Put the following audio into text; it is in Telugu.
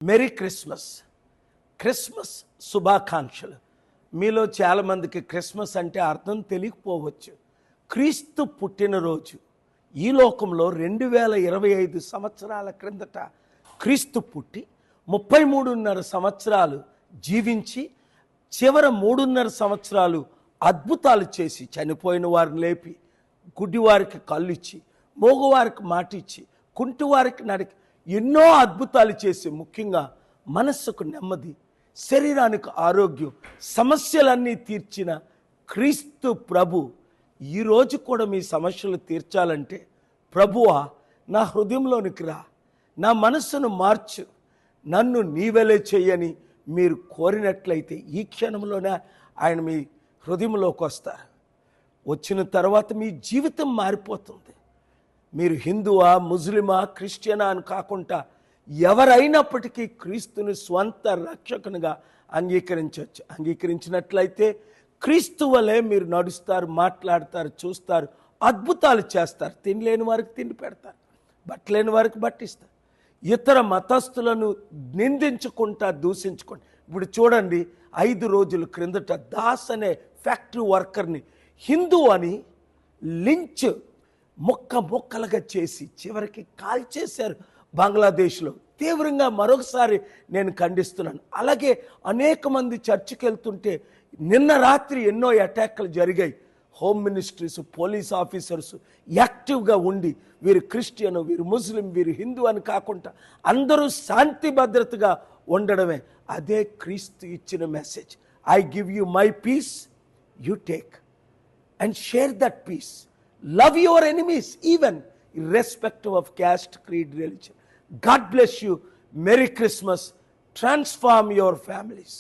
Merry Christmas. క్రిస్మస్ శుభాకాంక్షలు. మీలో చాలామందికి క్రిస్మస్ అంటే అర్థం తెలియకపోవచ్చు. క్రీస్తు పుట్టినరోజు ఈ లోకంలో 2025 సంవత్సరాల క్రిందట క్రీస్తు పుట్టి 33.5 సంవత్సరాలు జీవించి చివరి 3.5 సంవత్సరాలు అద్భుతాలు చేసి చనిపోయిన వారిని లేపి, గుడ్డివారికి కళ్ళు ఇచ్చి, మోగవారికి మాట ఇచ్చి, కుంటివారికి నడికి ఎన్నో అద్భుతాలు చేసి, ముఖ్యంగా మనస్సుకు నెమ్మది, శరీరానికి ఆరోగ్యం, సమస్యలన్నీ తీర్చిన క్రీస్తు ప్రభు ఈరోజు కూడా మీ సమస్యలు తీర్చాలంటే, ప్రభువా నా హృదయంలోనికి రా, నా మనస్సును మార్చు, నన్ను నీవెలే చెయ్యని మీరు కోరినట్లయితే ఈ క్షణంలోనే ఆయన మీ హృదయంలోకి వస్తారు. వచ్చిన తర్వాత మీ జీవితం మారిపోతుంది. మీరు హిందువా, ముస్లిమా, క్రిస్టియనా అని కాకుండా ఎవరైనప్పటికీ క్రీస్తుని స్వంత రక్షకునిగా అంగీకరించవచ్చు. అంగీకరించినట్లయితే క్రీస్తు వలె మీరు నడుస్తారు, మాట్లాడతారు, చూస్తారు, అద్భుతాలు చేస్తారు. తినలేని వారికి తిండి పెడతారు, బట్టలేని వారికి బట్టిస్తారు, ఇతర మతస్థులను నిందించుకుంటా, దూషించుకుంటా. ఇప్పుడు చూడండి, 5 రోజుల క్రిందట దాస్ అనే ఫ్యాక్టరీ వర్కర్ని హిందూ అని లించ్ ముక్కలుగా చేసి చివరికి కాల్చేశారు బంగ్లాదేశ్లో. తీవ్రంగా మరొకసారి నేను ఖండిస్తున్నాను. అలాగే అనేక మంది చర్చికి వెళ్తుంటే నిన్న రాత్రి ఎన్నో అటాక్లు జరిగాయి. హోమ్ మినిస్ట్రీస్, పోలీస్ ఆఫీసర్స్ యాక్టివ్గా ఉండి వీరు క్రిస్టియన్, వీరు ముస్లిం, వీరు హిందూ అని కాకుండా అందరూ శాంతి భద్రతగా ఉండడమే. అదే క్రీస్తు ఇచ్చిన message. I give you my peace, you take and share that peace. Love your enemies even irrespective of caste, creed, religion. God bless you. Merry Christmas. Transform your families.